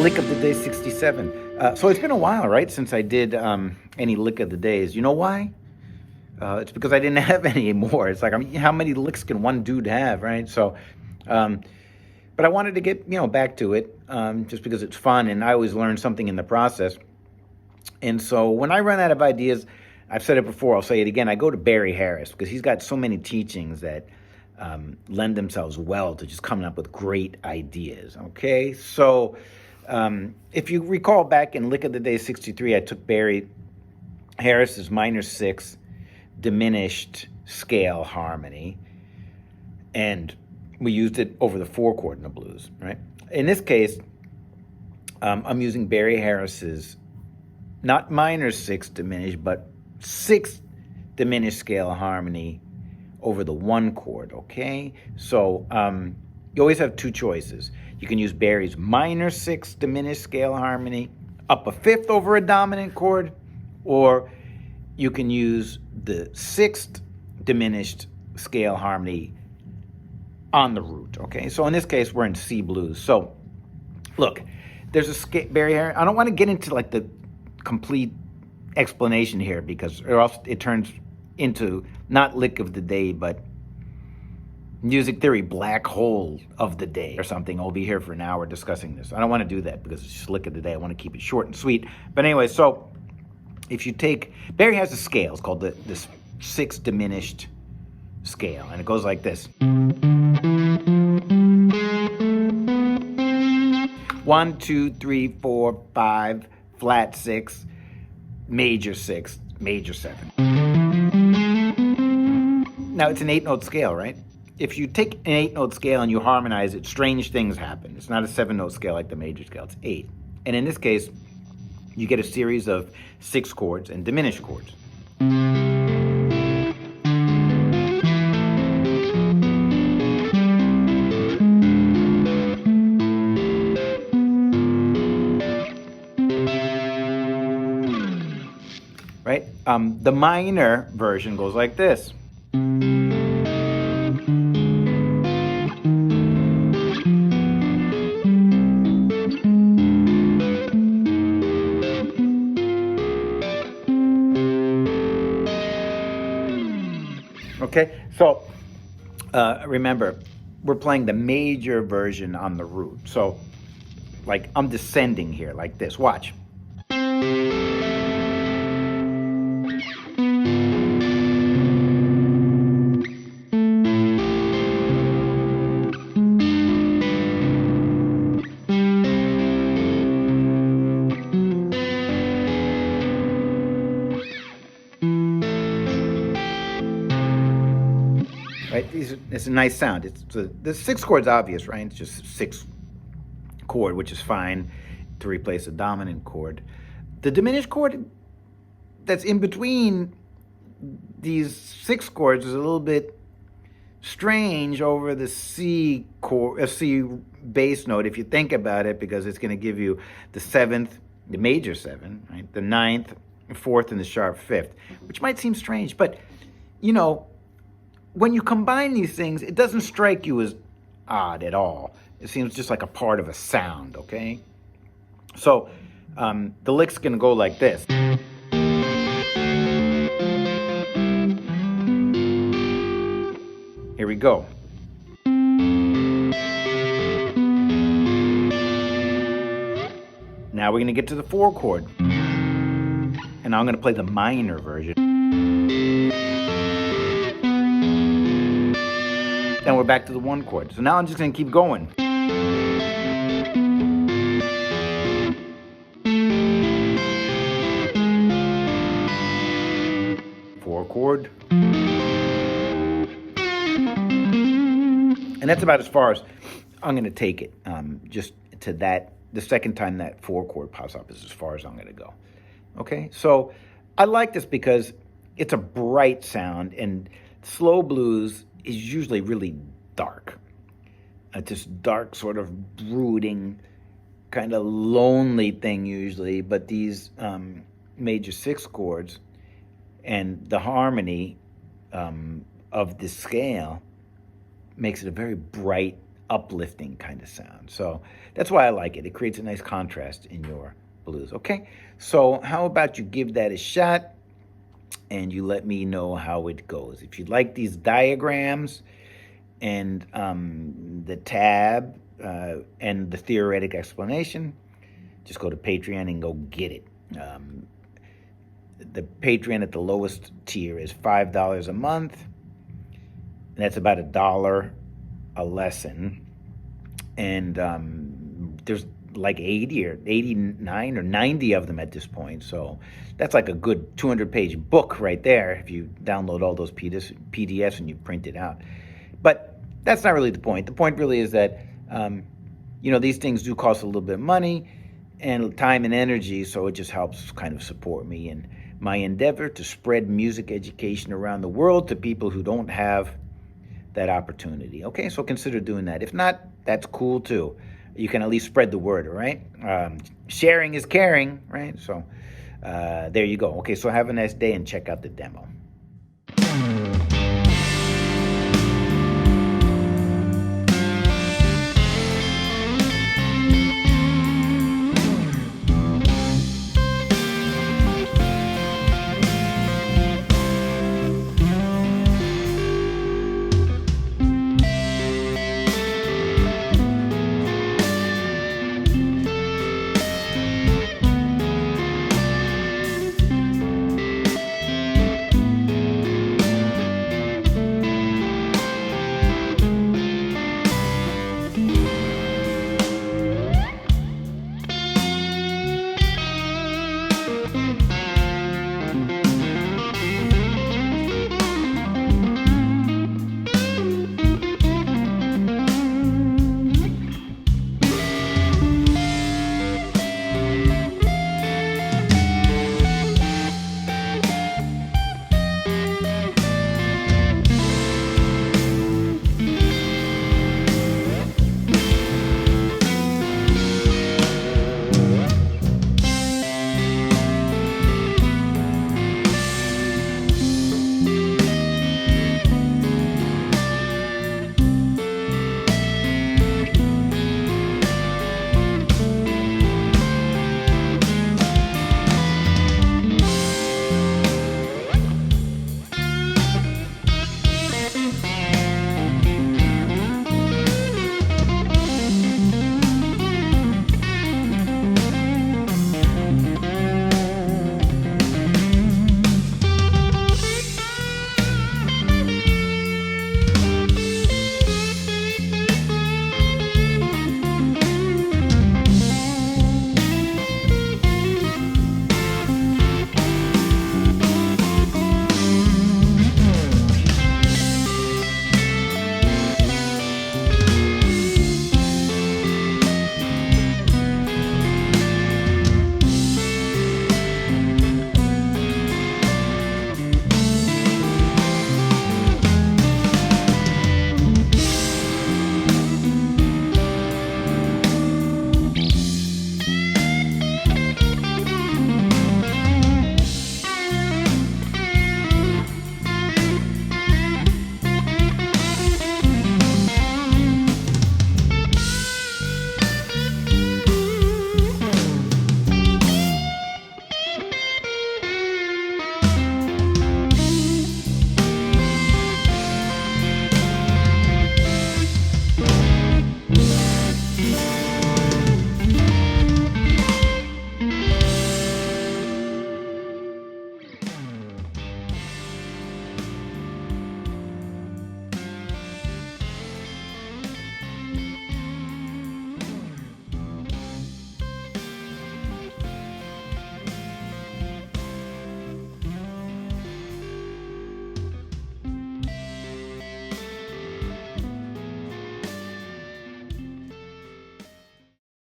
Lick of the Day 67. So it's been a while, right, since I did any Lick of the Days. You know why? It's because I didn't have any more. It's like, I mean, how many licks can one dude have, right? So, but I wanted to get, back to it just because it's fun, and I always learn something in the process. And so when I run out of ideas, I've said it before, I'll say it again, I go to Barry Harris because he's got so many teachings that lend themselves well to just coming up with great ideas, okay? So if you recall back in Lick of the Day 63, I took Barry Harris's minor 6 diminished scale harmony, and we used it over the 4-chord in the blues, right? In this case, I'm using Barry Harris's not minor 6 diminished, but 6 diminished scale harmony over the 1 chord, okay? So you always have two choices. You can use Barry's minor 6 diminished scale harmony up a 5th over a dominant chord, or you can use the 6th diminished scale harmony on the root, okay? So in this case, we're in C blues. So look, there's a Barry Harris. I don't want to get into like the complete explanation here because or else it turns into not Lick of the Day, but music theory black hole of the day or something. I'll be here for an hour discussing this. I don't want to do that because it's just Lick of the Day. I want to keep it short and sweet. But anyway, so if you take, Barry has a scale. It's called this 6 diminished scale, and it goes like this. 1, 2, 3, 4, 5, flat 6, major 6, major 7. Now it's an 8-note scale, right? If you take an 8-note scale and you harmonize it, strange things happen. It's not a 7-note scale like the major scale, it's 8. And in this case, you get a series of 6 chords and diminished chords. Right? The minor version goes like this. Okay, so remember, we're playing the major version on the root. So, like, I'm descending here, like this. Watch. Right? It's a nice sound. The 6 chord's obvious, right? It's just 6 chord, which is fine to replace a dominant chord. The diminished chord that's in between these 6 chords is a little bit strange over the C chord, C bass note, if you think about it, because it's going to give you the 7th, the major 7, right? The 9th, 4th, and the sharp 5th, which might seem strange, but when you combine these things, it doesn't strike you as odd at all. It seems just like a part of a sound, okay? So the lick's gonna go like this. Here we go. Now we're gonna get to the 4 chord. And now I'm gonna play the minor version. Then we're back to the 1 chord. So now I'm just going to keep going. Four chord. And that's about as far as I'm going to take it. Just to that, the second time that 4 chord pops up is as far as I'm going to go. Okay, so I like this because it's a bright sound, and slow blues is usually really dark. It's this dark, sort of brooding, kind of lonely thing usually, but these major 6 chords and the harmony of the scale makes it a very bright, uplifting kind of sound. So that's why I like it. It creates a nice contrast in your blues. Okay, so how about you give that a shot and you let me know how it goes. If you like these diagrams and the tab and the theoretic explanation, just go to Patreon and go get it. The Patreon at the lowest tier is $5 a month, and that's about $1 a lesson. And there's like 80 or 89 or 90 of them at this point. So that's like a good 200-page book right there if you download all those PDFs and you print it out. But that's not really the point. The point really is that, these things do cost a little bit of money and time and energy, so it just helps kind of support me in my endeavor to spread music education around the world to people who don't have that opportunity. Okay, so consider doing that. If not, that's cool too. You can at least spread the word, all right? Sharing is caring, right? So there you go. Okay, so have a nice day and check out the demo.